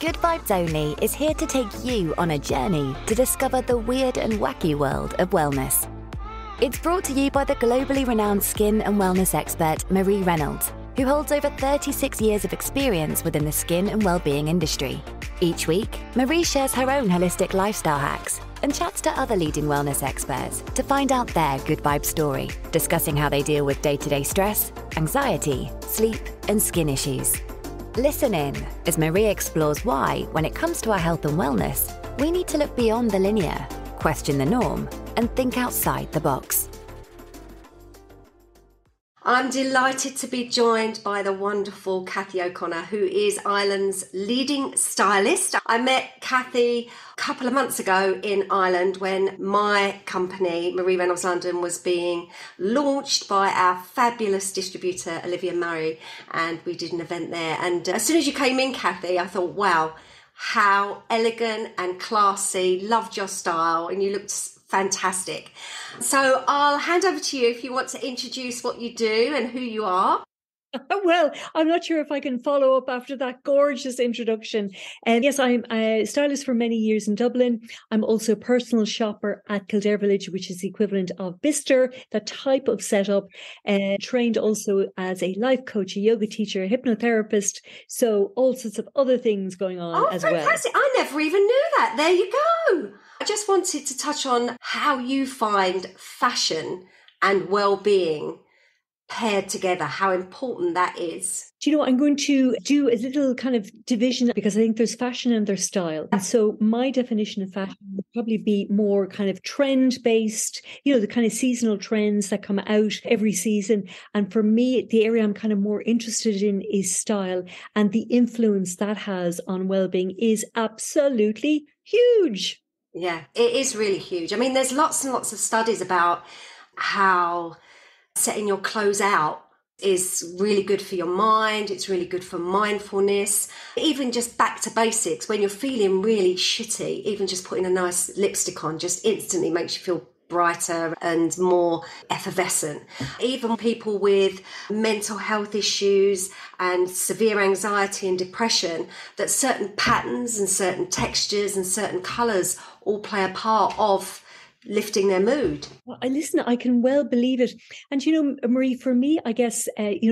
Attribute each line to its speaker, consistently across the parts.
Speaker 1: Good Vibes Only is here to take you on a journey to discover the weird and wacky world of wellness. It's brought to you by the globally renowned skin and wellness expert Marie Reynolds, who holds over 36 years of experience within the skin and wellbeing industry. Each week, Marie shares her own holistic lifestyle hacks and chats to other leading wellness experts to find out their good vibe story, discussing how they deal with day-to-day stress, anxiety, sleep, and skin issues. Listen in as Marie explores why, when it comes to our health and wellness, we need to look beyond the linear, question the norm, and think outside the box.
Speaker 2: I'm delighted to be joined by the wonderful Cathy O'Connor, who is Ireland's leading stylist. I met Cathy a couple of months ago in Ireland when my company, Marie Reynolds London, was being launched by our fabulous distributor, Olivia Murray, and we did an event there. And as soon as you came in, Cathy, I thought, wow, how elegant and classy, loved your style, and you looked fantastic. So I'll hand over to you if you want to introduce what you do and who you are.
Speaker 3: Well, I'm not sure if I can follow up after that gorgeous introduction. And yes, I'm a stylist for many years in Dublin. I'm also a personal shopper at Kildare Village, which is the equivalent of Bister, that type of setup. Trained also as a life coach, a yoga teacher, a hypnotherapist. So all sorts of other things going on as well. Oh,
Speaker 2: fantastic. I never even knew that. There you go. I just wanted to touch on how you find fashion and well-being paired together, how important that is.
Speaker 3: Do you know, I'm going to do a little kind of division because I think there's fashion and there's style. And so my definition of fashion would probably be more kind of trend-based, you know, the kind of seasonal trends that come out every season. And for me, the area I'm kind of more interested in is style, and the influence that has on well-being is absolutely huge.
Speaker 2: Yeah, it is really huge. I mean, there's lots and lots of studies about how setting your clothes out is really good for your mind. It's really good for mindfulness. Even just back to basics, when you're feeling really shitty, even just putting a nice lipstick on just instantly makes you feel brighter and more effervescent. Even people with mental health issues and severe anxiety and depression, that certain patterns and certain textures and certain colours all play a part of lifting their mood.
Speaker 3: Listen, I can well believe it. And, you know, Marie, for me, I guess,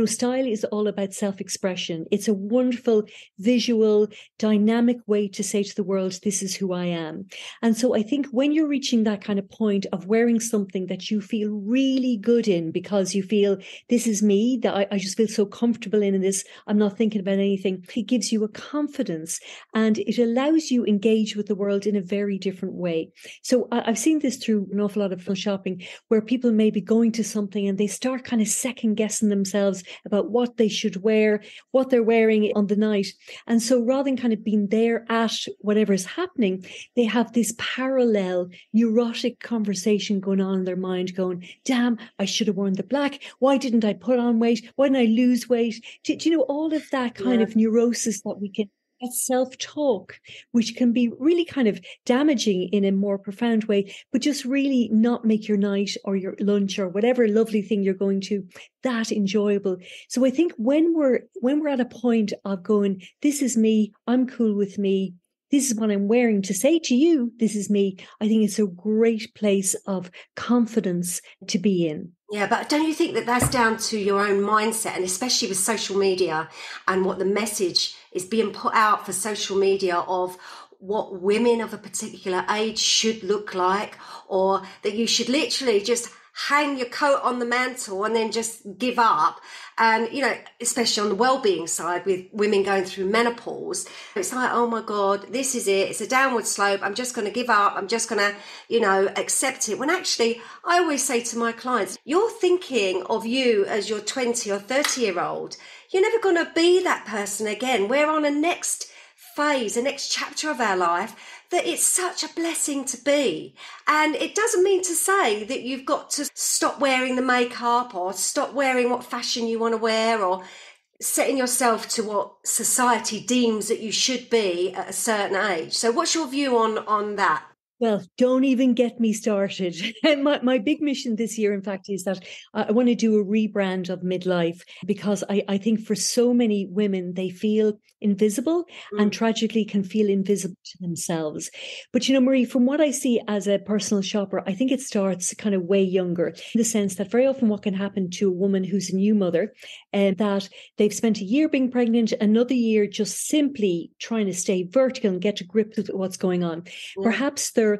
Speaker 3: style is all about self-expression. It's a wonderful, visual, dynamic way to say to the world, this is who I am. And so I think when you're reaching that kind of point of wearing something that you feel really good in because you feel this is me, that I just feel so comfortable in this, I'm not thinking about anything, it gives you a confidence and it allows you engage with the world in a very different way. So I've seen this through an awful lot of shopping where people may be going to something and they start kind of second guessing themselves about what they should wear, what they're wearing on the night. And so rather than kind of being there at whatever is happening, they have this parallel neurotic conversation going on in their mind going, damn, I should have worn the black. Why didn't I put on weight? Why didn't I lose weight? Do you know, all of that kind of neurosis that we can, that self-talk, which can be really kind of damaging in a more profound way, but just really not make your night or your lunch or whatever lovely thing you're going to that enjoyable. So I think when we're at a point of going, this is me, I'm cool with me, this is what I'm wearing, to say to you, this is me, I think it's a great place of confidence to be in.
Speaker 2: Yeah, but don't you think that that's down to your own mindset, and especially with social media and what the message is being put out for social media of what women of a particular age should look like, or that you should literally just hang your coat on the mantle and then just give up. And, you know, especially on the well-being side with women going through menopause, it's like, oh my God, this is it. It's a downward slope. I'm just going to give up. I'm just going to, you know, accept it. When actually, I always say to my clients, you're thinking of you as your 20 or 30-year-old. You're never going to be that person again. We're on a next phase, a next chapter of our life that it's such a blessing to be. And it doesn't mean to say that you've got to stop wearing the makeup or stop wearing what fashion you want to wear or setting yourself to what society deems that you should be at a certain age. So what's your view on that?
Speaker 3: Well, don't even get me started. My big mission this year, in fact, is that I want to do a rebrand of midlife, because I think for so many women, they feel invisible and tragically can feel invisible to themselves. But, Marie, from what I see as a personal shopper, I think it starts kind of way younger, in the sense that very often what can happen to a woman who's a new mother, and that they've spent a year being pregnant, another year just simply trying to stay vertical and get to grips with what's going on. Yeah. Perhaps they're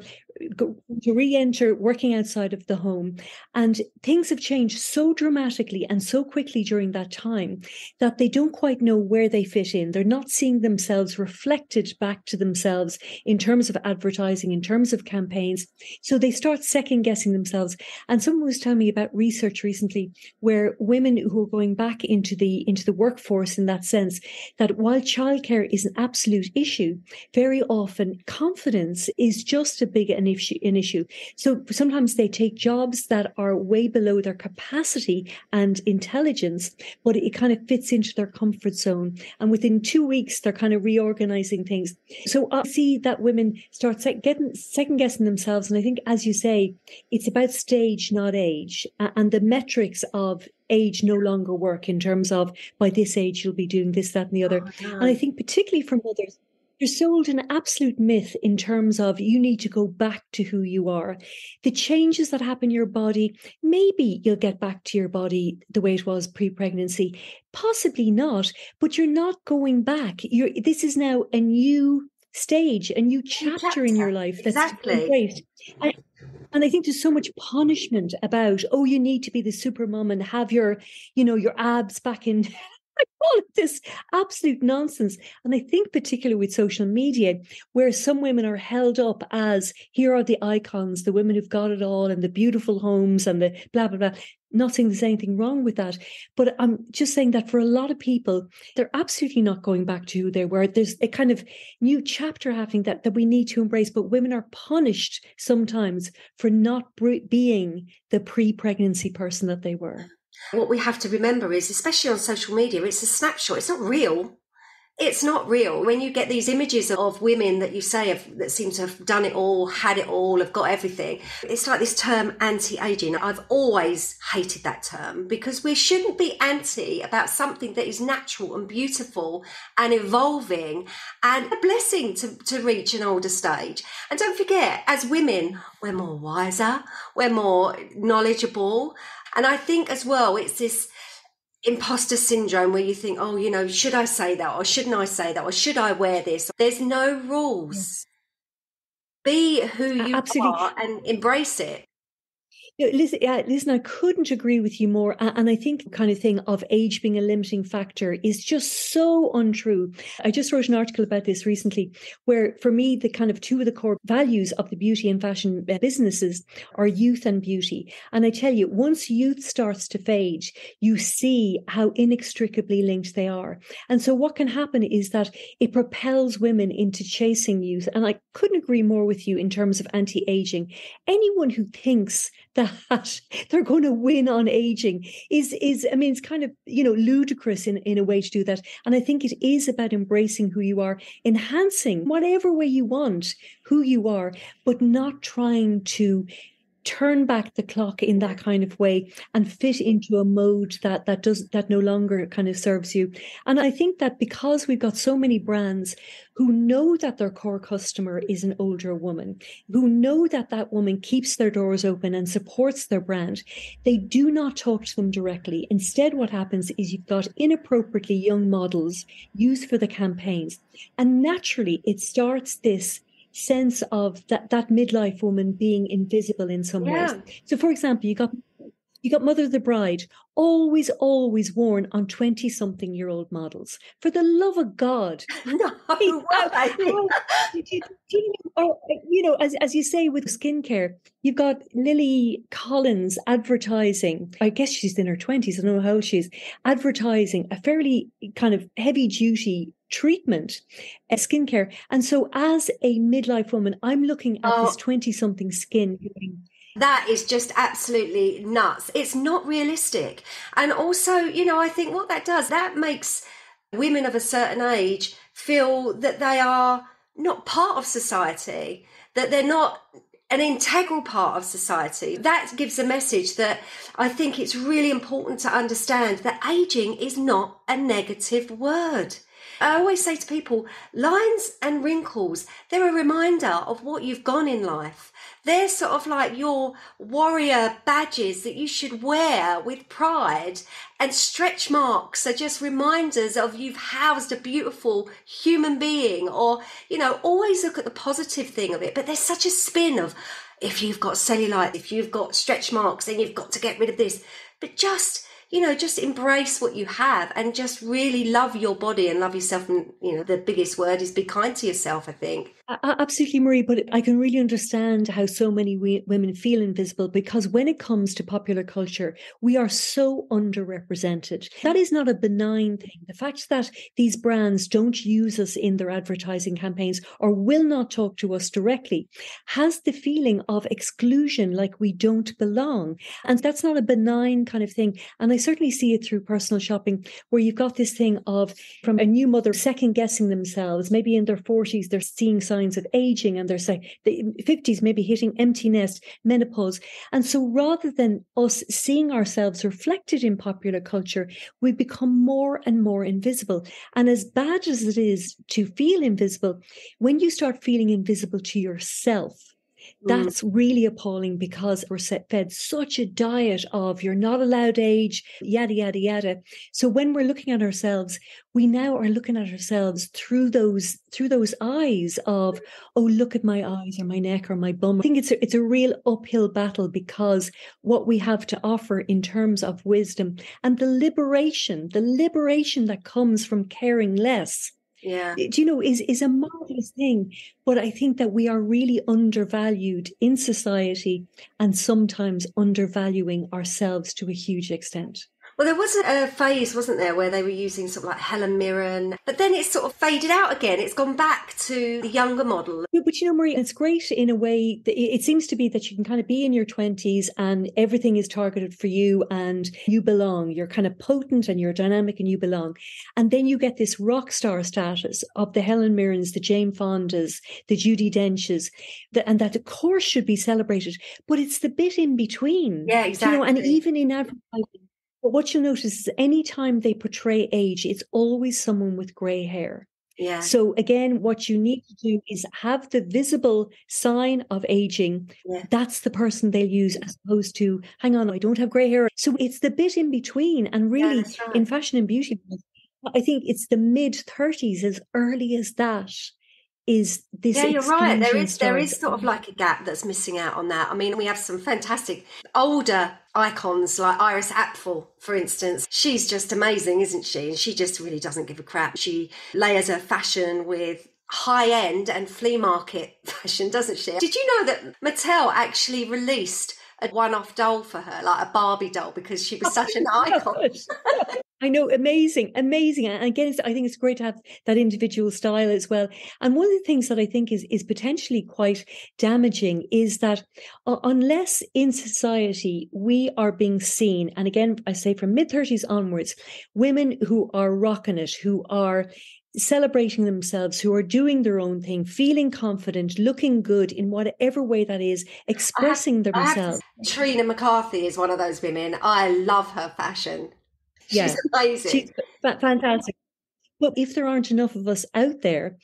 Speaker 3: to re-enter working outside of the home, and things have changed so dramatically and so quickly during that time that they don't quite know where they fit in. They're not seeing themselves reflected back to themselves in terms of advertising, in terms of campaigns. So they start second guessing themselves. And someone was telling me about research recently where women who are going back into the workforce, in that sense, that while childcare is an absolute issue, very often confidence is just an issue. So sometimes they take jobs that are way below their capacity and intelligence, but it kind of fits into their comfort zone. And within 2 weeks, they're kind of reorganizing things. So I see that women start second guessing themselves. And I think, as you say, it's about stage, not age. And the metrics of age no longer work, in terms of by this age, you'll be doing this, that, and the other. And I think particularly for mothers, you're sold an absolute myth in terms of you need to go back to who you are. The changes that happen in your body, maybe you'll get back to your body the way it was pre-pregnancy. Possibly not, but you're not going back. This is now a new stage, a new chapter in your life.
Speaker 2: Exactly.
Speaker 3: That's great. And I think there's so much punishment about, you need to be the super mom and have your abs back in. All of this absolute nonsense. And I think particularly with social media, where some women are held up as, here are the icons, the women who've got it all, and the beautiful homes and the blah, blah, blah. Not saying there's anything wrong with that, but I'm just saying that for a lot of people, they're absolutely not going back to who they were. There's a kind of new chapter happening that we need to embrace, but women are punished sometimes for not being the pre-pregnancy person that they were.
Speaker 2: What we have to remember is, especially on social media, it's a snapshot. It's not real. It's not real. When you get these images of women that you say that seem to have done it all, had it all, have got everything, it's like this term anti-aging. I've always hated that term, because we shouldn't be anti about something that is natural and beautiful and evolving and a blessing to reach an older stage. And don't forget, as women, we're more wiser, we're more knowledgeable. And I think as well, it's this imposter syndrome where you think, should I say that, or shouldn't I say that, or should I wear this? There's no rules. Yes. Be who you are and embrace it.
Speaker 3: Listen, I couldn't agree with you more. And I think the kind of thing of age being a limiting factor is just so untrue. I just wrote an article about this recently, where for me, the kind of two of the core values of the beauty and fashion businesses are youth and beauty. And I tell you, once youth starts to fade, you see how inextricably linked they are. And so what can happen is that it propels women into chasing youth. And I couldn't agree more with you in terms of anti-aging. Anyone who thinks that they're going to win on aging is it's kind of, ludicrous in a way to do that. And I think it is about embracing who you are, enhancing whatever way you want who you are, but not trying to turn back the clock in that kind of way and fit into a mode that no longer kind of serves you. And I think that because we've got so many brands who know that their core customer is an older woman, who know that woman keeps their doors open and supports their brand, they do not talk to them directly. Instead, what happens is you've got inappropriately young models used for the campaigns. And naturally, it starts this sense of that midlife woman being invisible in some ways. So, for example, you got Mother of the Bride, always worn on 20-something-year-old models. For the love of God.
Speaker 2: No,
Speaker 3: as you say with skincare, you've got Lily Collins advertising. I guess she's in her 20s. I don't know how old she is. Advertising a fairly kind of heavy-duty treatment, skincare. And so as a midlife woman, I'm looking at this 20-something skin going,
Speaker 2: that is just absolutely nuts. It's not realistic. And also, I think what that does, that makes women of a certain age feel that they are not part of society. that they're not an integral part of society. That gives a message that I think it's really important to understand that aging is not a negative word. I always say to people, lines and wrinkles, they're a reminder of what you've gone in life. They're sort of like your warrior badges that you should wear with pride. And stretch marks are just reminders of you've housed a beautiful human being, or, you know, always look at the positive thing of it. But there's such a spin of, if you've got cellulite, if you've got stretch marks, then you've got to get rid of this. But just, you know, just embrace what you have and just really love your body and love yourself. And, you know, the biggest word is be kind to yourself, I think.
Speaker 3: Absolutely, Marie, but I can really understand how so many women feel invisible, because when it comes to popular culture, we are so underrepresented. That is not a benign thing. The fact that these brands don't use us in their advertising campaigns or will not talk to us directly has the feeling of exclusion, like we don't belong. And that's not a benign kind of thing. And I certainly see it through personal shopping, where you've got this thing of, from a new mother second guessing themselves, maybe in their 40s, they're seeing signs of aging, and they're saying the 50s, maybe hitting empty nest, menopause. And so rather than us seeing ourselves reflected in popular culture, we become more and more invisible. And as bad as it is to feel invisible, when you start feeling invisible to yourself, that's really appalling, because we're fed such a diet of you're not allowed age, yada, yada, yada. So when we're looking at ourselves, we now are looking at ourselves through those eyes of, oh, look at my eyes or my neck or my bum. I think it's a real uphill battle, because what we have to offer in terms of wisdom and the liberation that comes from caring less, do you know, is a marvelous thing. But I think that we are really undervalued in society, and sometimes undervaluing ourselves to a huge extent.
Speaker 2: Well, there was a phase, wasn't there, where they were using sort of like Helen Mirren, but then it's sort of faded out again. It's gone back to the younger model.
Speaker 3: But you know, Marie, it's great in a way. It seems to be that you can kind of be in your 20s and everything is targeted for you and you belong. You're kind of potent and you're dynamic and you belong. And then you get this rock star status of the Helen Mirrens, the Jane Fondas, the Judi Denches, and that of course should be celebrated. But it's the bit in between.
Speaker 2: Yeah, exactly.
Speaker 3: You know, and even in advertising, but what you'll notice is anytime they portray age, it's always someone with grey hair.
Speaker 2: Yeah.
Speaker 3: So again, what you need to do is have the visible sign of aging. Yeah. That's the person they'll use, as opposed to, hang on, I don't have grey hair. So it's the bit in between. And really, right, in fashion and beauty, I think it's the mid-30s, as early as that, is this.
Speaker 2: Yeah, you're right. There is sort of like a gap that's missing out on that. I mean, we have some fantastic older icons like Iris Apfel, for instance. She's just amazing, isn't she? And she just really doesn't give a crap. She layers her fashion with high-end and flea market fashion, doesn't she? Did you know that Mattel actually released a one-off doll for her, like a Barbie doll, because she was such an icon?
Speaker 3: I know, amazing. And again, I think it's great to have that individual style as well. And one of the things that I think is potentially quite damaging is that unless in society we are being seen, and again, I say from mid-30s onwards, women who are rocking it, who are celebrating themselves, who are doing their own thing, feeling confident, looking good in whatever way that is, expressing themselves.
Speaker 2: Trina McCarthy is one of those women. I love her fashion. She's amazing.
Speaker 3: She's fantastic. But if there aren't enough of us out there,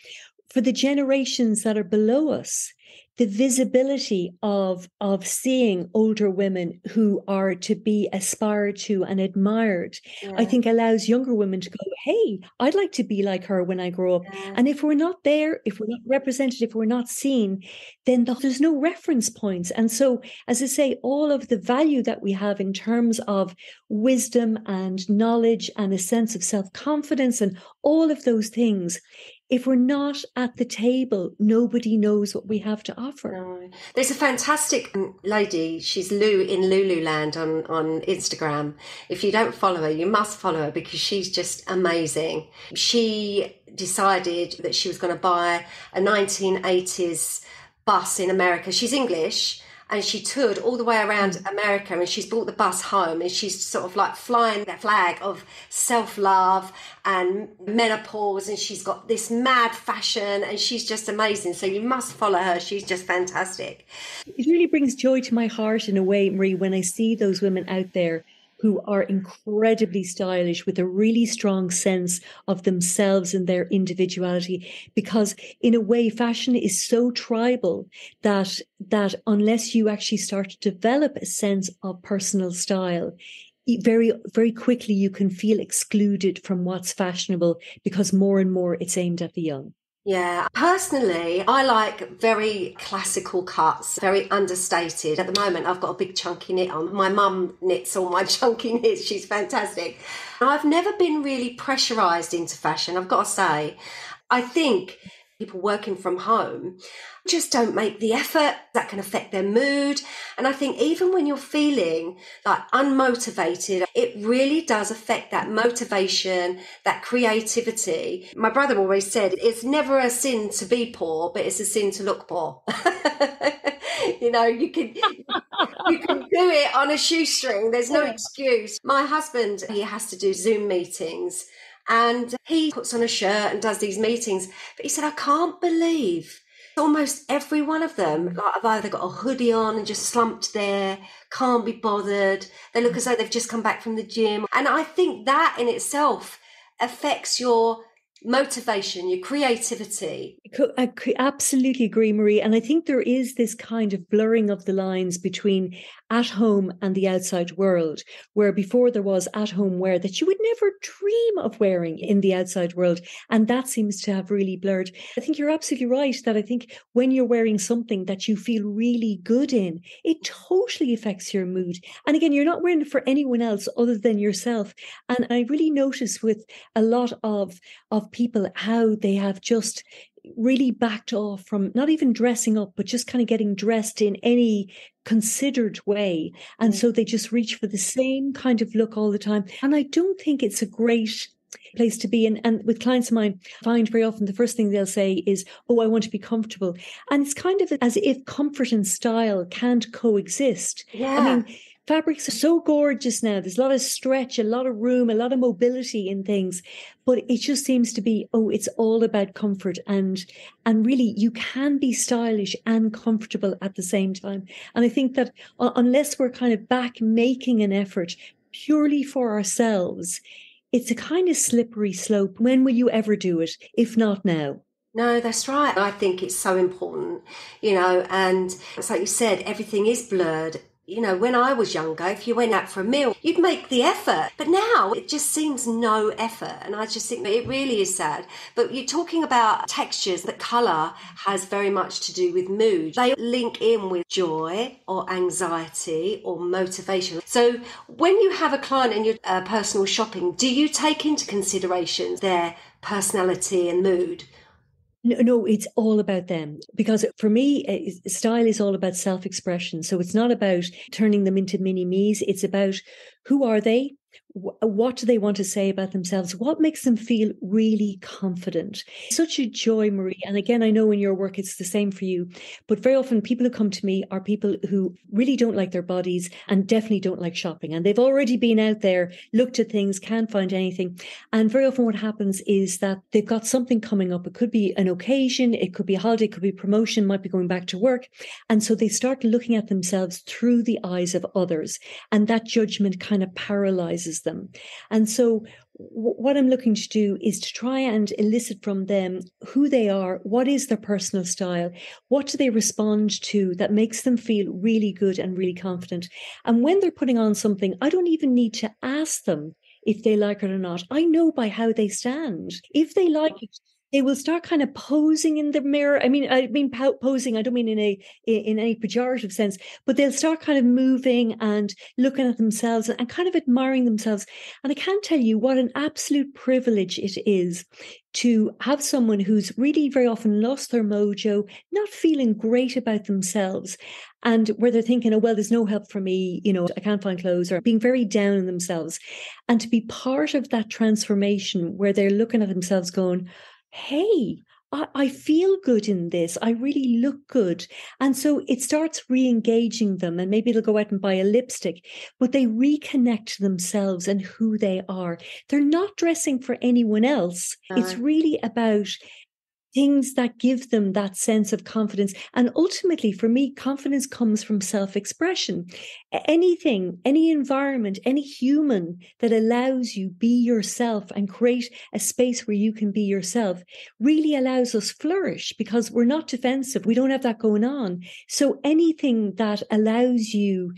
Speaker 3: for the generations that are below us, the visibility of seeing older women who are to be aspired to and admired, I think allows younger women to go, hey, I'd like to be like her when I grow up. Yeah. And if we're not there, if we're not represented, if we're not seen, then there's no reference points. And so, as I say, all of the value that we have in terms of wisdom and knowledge and a sense of self-confidence and all of those things, if we're not at the table, nobody knows what we have to offer.
Speaker 2: No. There's a fantastic lady, she's Lou in Lululand on Instagram. If you don't follow her, you must follow her because she's just amazing. She decided that she was going to buy a 1980s bus in America. She's English. and she toured all the way around America, and she's brought the bus home, and she's sort of like flying that flag of self-love and menopause, and she's got this mad fashion, and she's just amazing. So you must follow her. She's just fantastic.
Speaker 3: It really brings joy to my heart in a way, Marie, when I see those women out there who are incredibly stylish with a really strong sense of themselves and their individuality. Because in a way, fashion is so tribal that unless you actually start to develop a sense of personal style, very, very quickly you can feel excluded from what's fashionable, because more and more it's aimed at the young.
Speaker 2: Yeah, personally, I like very classical cuts, very understated. At the moment, I've got a big chunky knit on. My mum knits all my chunky knits. She's fantastic. I've never been really pressurised into fashion, I've got to say. I think people working from home just don't make the effort. That can affect their mood. And I think even when you're feeling like unmotivated, it really does affect that motivation, that creativity. My brother always said, it's never a sin to be poor, but it's a sin to look poor. You know, you can do it on a shoestring. There's no excuse. My husband, he has to do Zoom meetings, and he puts on a shirt and does these meetings. But he said, I can't believe almost every one of them, like, I've either got a hoodie on and just slumped there, can't be bothered. They look as though they've just come back from the gym. And I think that in itself affects your motivation, your creativity.
Speaker 3: I absolutely agree, Marie. And I think there is this kind of blurring of the lines between at home and the outside world, where before there was at home wear that you would never dream of wearing in the outside world. And that seems to have really blurred. I think you're absolutely right that I think when you're wearing something that you feel really good in, it totally affects your mood. And again, you're not wearing it for anyone else other than yourself. And I really notice with a lot of people how they have just really backed off from not even dressing up, but just kind of getting dressed in any considered way. And so they just reach for the same kind of look all the time. And I don't think it's a great place to be in. And with clients of mine, I find very often the first thing they'll say is, oh, I want to be comfortable. And it's kind of as if comfort and style can't coexist.
Speaker 2: Yeah.
Speaker 3: I mean, fabrics are so gorgeous now. There's a lot of stretch, a lot of room, a lot of mobility in things. But it just seems to be, oh, it's all about comfort. And really, you can be stylish and comfortable at the same time. And I think that unless we're kind of back making an effort purely for ourselves, it's a kind of slippery slope. When will you ever do it, if not now?
Speaker 2: No, that's right. I think it's so important, you know, and it's like you said, everything is blurred. You know, when I was younger, if you went out for a meal, you'd make the effort. But now it just seems no effort. And I just think that it really is sad. But you're talking about textures, that colour has very much to do with mood. They link in with joy or anxiety or motivation. So when you have a client in your personal shopping, do you take into consideration their personality and mood?
Speaker 3: No, it's all about them. Because for me, style is all about self-expression. So it's not about turning them into mini-me's. It's about who are they? What do they want to say about themselves? What makes them feel really confident? Such a joy, Marie. And again, I know in your work, it's the same for you. But very often people who come to me are people who really don't like their bodies and definitely don't like shopping. And they've already been out there, looked at things, can't find anything. And very often what happens is that they've got something coming up. It could be an occasion, it could be a holiday, it could be promotion, might be going back to work. And so they start looking at themselves through the eyes of others. And that judgment kind of paralyzes them. And so what I'm looking to do is to try and elicit from them who they are, what is their personal style, what do they respond to that makes them feel really good and really confident. And when they're putting on something, I don't even need to ask them if they like it or not. I know by how they stand. If they like it, they will start kind of posing in the mirror. I mean posing. I don't mean in any pejorative sense, but they'll start kind of moving and looking at themselves and kind of admiring themselves. And I can't tell you what an absolute privilege it is to have someone who's really very often lost their mojo, not feeling great about themselves, and where they're thinking, oh, well, there's no help for me, you know, I can't find clothes, or being very down on themselves. And to be part of that transformation where they're looking at themselves going, hey, I feel good in this. I really look good. And so it starts re-engaging them, and maybe they'll go out and buy a lipstick, but they reconnect to themselves and who they are. They're not dressing for anyone else. It's really about things that give them that sense of confidence. And ultimately, for me, confidence comes from self-expression. Anything, any environment, any human that allows you be yourself and create a space where you can be yourself really allows us flourish, because we're not defensive. We don't have that going on. So anything that allows you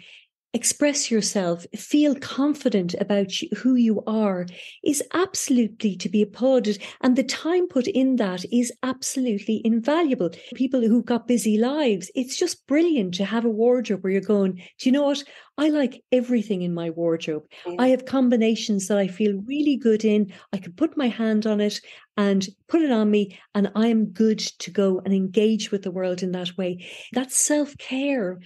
Speaker 3: express yourself, feel confident about who you are, is absolutely to be applauded. And the time put in that is absolutely invaluable. People who've got busy lives, it's just brilliant to have a wardrobe where you're going, do you know what? I like everything in my wardrobe. I have combinations that I feel really good in. I can put my hand on it and put it on me, and I'm good to go and engage with the world in that way. That's self-care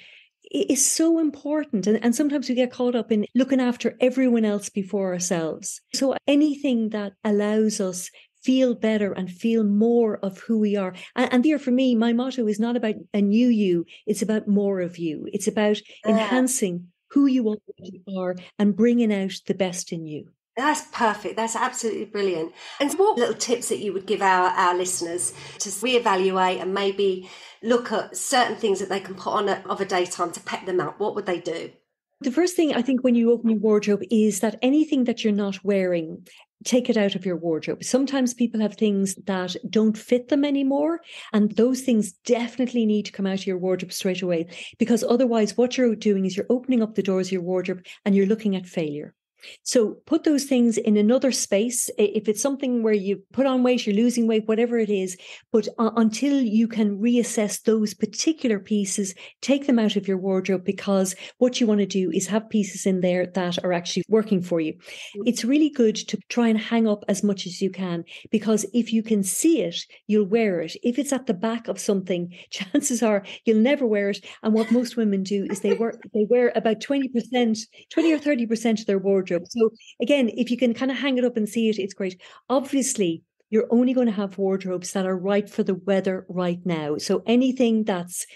Speaker 3: is so important. And sometimes we get caught up in looking after everyone else before ourselves. So anything that allows us feel better and feel more of who we are. And here for me, my motto is not about a new you. It's about more of you. It's about enhancing who you already are and bringing out the best in you.
Speaker 2: That's perfect. That's absolutely brilliant. And what little tips that you would give our listeners to reevaluate and maybe look at certain things that they can put on of a daytime to pep them up? What would they do?
Speaker 3: The first thing I think when you open your wardrobe is that anything that you're not wearing, take it out of your wardrobe. Sometimes people have things that don't fit them anymore, and those things definitely need to come out of your wardrobe straight away, because otherwise what you're doing is you're opening up the doors of your wardrobe and you're looking at failure. So put those things in another space. If it's something where you put on weight, you're losing weight, whatever it is, but until you can reassess those particular pieces, take them out of your wardrobe, because what you want to do is have pieces in there that are actually working for you. It's really good to try and hang up as much as you can, because if you can see it, you'll wear it. If it's at the back of something, chances are you'll never wear it. And what most women do is they wear about 20% or 30% of their wardrobe. So again, if you can kind of hang it up and see it, it's great. Obviously, you're only going to have wardrobes that are right for the weather right now. So anything that's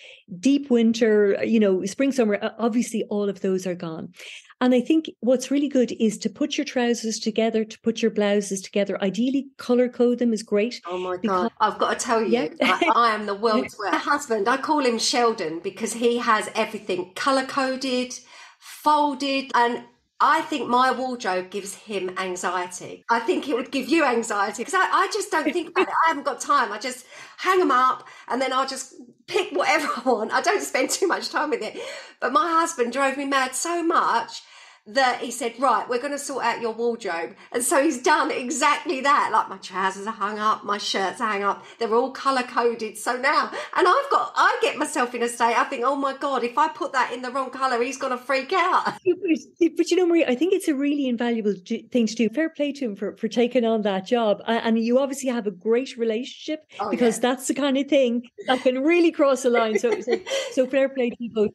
Speaker 3: deep winter, spring, summer, obviously all of those are gone. And I think what's really good is to put your trousers together, to put your blouses together. Ideally, color code them is great.
Speaker 2: Oh my God. I've got to tell you, I am the world's worst. My husband, I call him Sheldon, because he has everything color coded, folded, and I think my wardrobe gives him anxiety. I think it would give you anxiety, because I just don't think about it. I haven't got time. I just hang them up and then I'll just pick whatever I want. I don't spend too much time with it. But my husband drove me mad so much that he said, right, we're going to sort out your wardrobe. And so he's done exactly that. Like, my trousers are hung up, my shirts are hung up. They're all color coded. So now, and I get myself in a state, I think, oh my God, if I put that in the wrong color, he's going to freak out.
Speaker 3: But Marie, I think it's a really invaluable thing to do. Fair play to him for taking on that job. And you obviously have a great relationship, because that's the kind of thing that can really cross a line. So fair play to you both.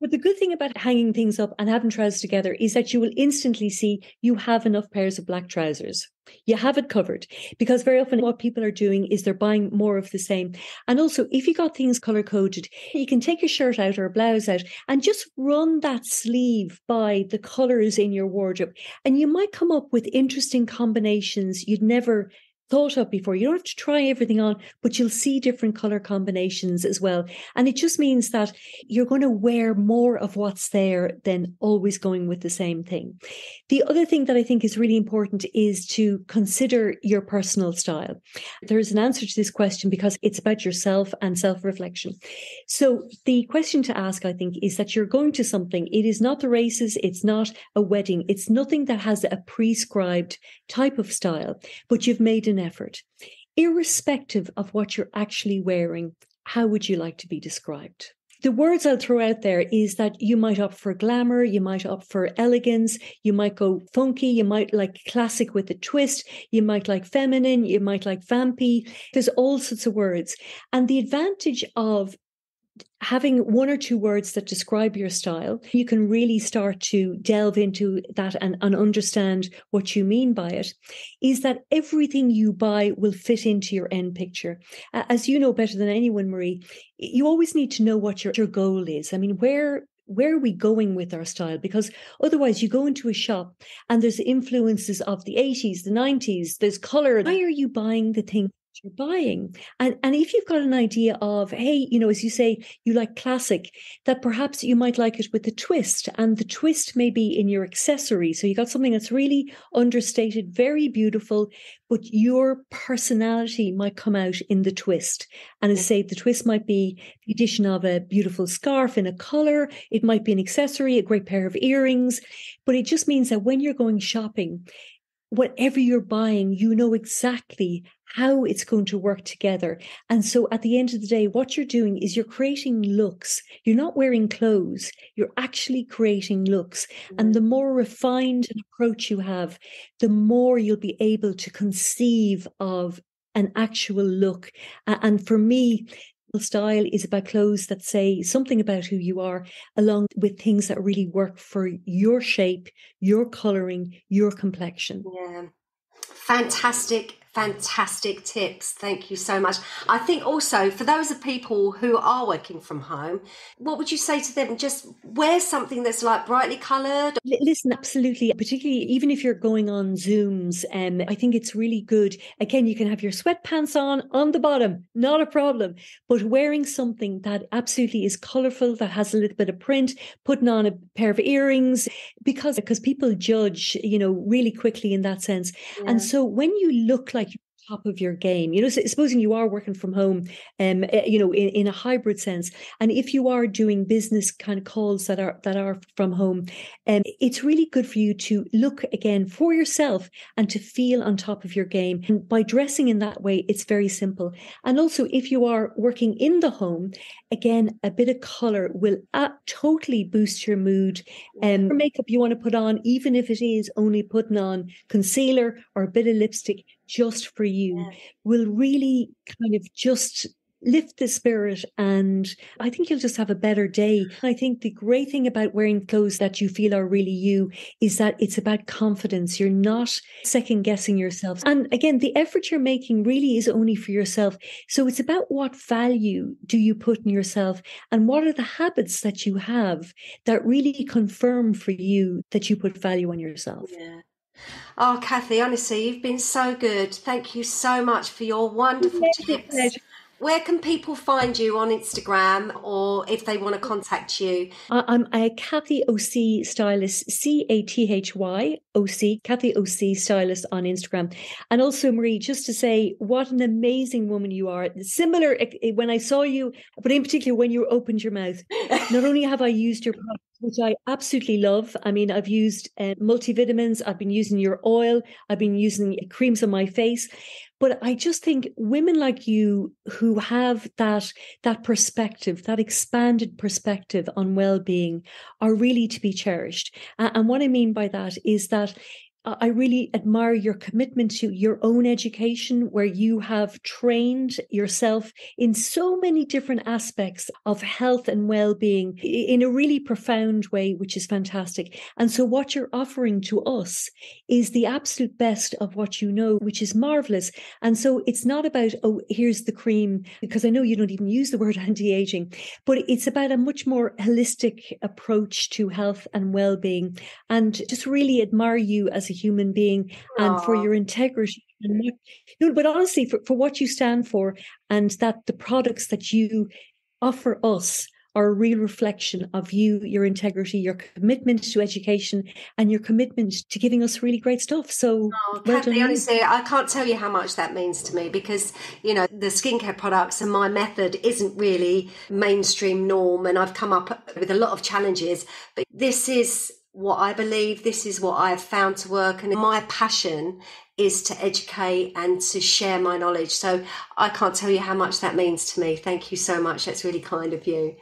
Speaker 3: But the good thing about hanging things up and having trousers together is that you will instantly see you have enough pairs of black trousers. You have it covered, because very often what people are doing is they're buying more of the same. And also, if you got things color coded, you can take a shirt out or a blouse out and just run that sleeve by the colors in your wardrobe. And you might come up with interesting combinations you'd never thought of before. You don't have to try everything on, but you'll see different color combinations as well. And it just means that you're going to wear more of what's there than always going with the same thing. The other thing that I think is really important is to consider your personal style. There's an answer to this question, because it's about yourself and self-reflection. So the question to ask, I think, is that you're going to something. It is not the races. It's not a wedding. It's nothing that has a prescribed type of style, but you've made an effort. Irrespective of what you're actually wearing, how would you like to be described? The words I'll throw out there is that you might opt for glamour, you might opt for elegance, you might go funky, you might like classic with a twist, you might like feminine, you might like vampy. There's all sorts of words. And the advantage of having one or two words that describe your style, you can really start to delve into that and understand what you mean by it, is that everything you buy will fit into your end picture. As you know better than anyone, Marie, you always need to know what your goal is. I mean, where are we going with our style? Because otherwise you go into a shop and there's influences of the 80s, the 90s, there's color. Why are you buying the thing you're buying? And if you've got an idea of, hey, as you say, you like classic, that perhaps you might like it with a twist, and the twist may be in your accessory. So you got something that's really understated, very beautiful, but your personality might come out in the twist. And as I say, the twist might be the addition of a beautiful scarf in a color. It might be an accessory, a great pair of earrings, but it just means that when you're going shopping, whatever you're buying, you know exactly how it's going to work together. And so at the end of the day, what you're doing is you're creating looks. You're not wearing clothes. You're actually creating looks. And the more refined an approach you have, the more you'll be able to conceive of an actual look. And for me, style is about clothes that say something about who you are, along with things that really work for your shape, your coloring, your complexion.
Speaker 2: Yeah. Fantastic tips. Thank you so much. I think also for those of people who are working from home, what would you say to them? Just wear something that's like brightly coloured.
Speaker 3: Listen, absolutely. Particularly even if you're going on Zooms, I think it's really good. Again, you can have your sweatpants on the bottom, not a problem. But wearing something that absolutely is colourful, that has a little bit of print, putting on a pair of earrings, because people judge, really quickly in that sense. Yeah. And so when you look like top of your game, supposing you are working from home, in a hybrid sense, and if you are doing business kind of calls that are from home, it's really good for you to look again for yourself and to feel on top of your game. And by dressing in that way, it's very simple. And also, if you are working in the home, again, a bit of color will totally boost your mood. For makeup you want to put on, even if it is only putting on concealer or a bit of lipstick just for you, will really kind of just lift the spirit, and I think you'll just have a better day. I think the great thing about wearing clothes that you feel are really you is that it's about confidence. You're not second guessing yourself. And again, the effort you're making really is only for yourself. So it's about what value do you put in yourself, and what are the habits that you have that really confirm for you that you put value on yourself.
Speaker 2: Yeah. Oh, Cathy, honestly, you've been so good. Thank you so much for your wonderful tips. Where can people find you on Instagram, or if they want to contact you?
Speaker 3: I'm a Cathy OC Stylist, CATHY Cathy OC Stylist on Instagram. And also, Marie, just to say what an amazing woman you are. Similar when I saw you, but in particular when you opened your mouth. Not only have I used your product, which I absolutely love. I mean, I've used multivitamins. I've been using your oil. I've been using creams on my face. But I just think women like you who have that perspective, that expanded perspective on well-being, are really to be cherished. And what I mean by that is that I really admire your commitment to your own education, where you have trained yourself in so many different aspects of health and well-being in a really profound way, which is fantastic. And so what you're offering to us is the absolute best of what you know, which is marvelous. And so it's not about, oh, here's the cream, because I know you don't even use the word anti-aging, but it's about a much more holistic approach to health and well-being. And just really admire you as a human being and for your integrity. But honestly, for what you stand for, and that the products that you offer us are a real reflection of you, your integrity, your commitment to education, and your commitment to giving us really great stuff. So,
Speaker 2: Cathy, honestly, I can't tell you how much that means to me, because, the skincare products and my method isn't really mainstream norm, and I've come up with a lot of challenges, but this is what I believe, this is what I have found to work, and my passion is to educate and to share my knowledge. So I can't tell you how much that means to me. Thank you so much. That's really kind of you.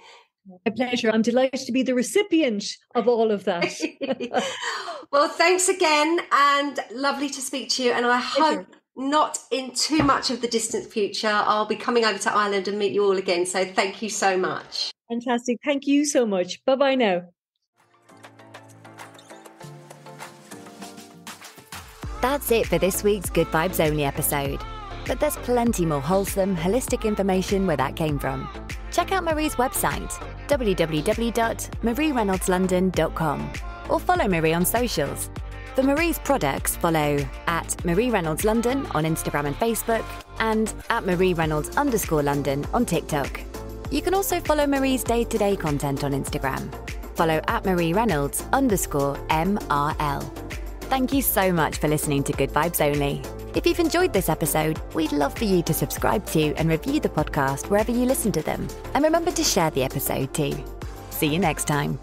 Speaker 3: My pleasure. I'm delighted to be the recipient of all of that.
Speaker 2: Well, thanks again, and lovely to speak to you. And I hope not in too much of the distant future, I'll be coming over to Ireland and meet you all again. So thank you so much.
Speaker 3: Fantastic. Thank you so much. Bye-bye now.
Speaker 1: That's it for this week's Good Vibes Only episode. But there's plenty more wholesome, holistic information where that came from. Check out Marie's website, www.mariereynolds.london.com, or follow Marie on socials. For Marie's products, follow at Marie Reynolds London on Instagram and Facebook, and at Marie Reynolds_London on TikTok. You can also follow Marie's day-to-day content on Instagram. Follow at Marie Reynolds_MRL. Thank you so much for listening to Good Vibes Only. If you've enjoyed this episode, we'd love for you to subscribe to and review the podcast wherever you listen to them. And remember to share the episode too. See you next time.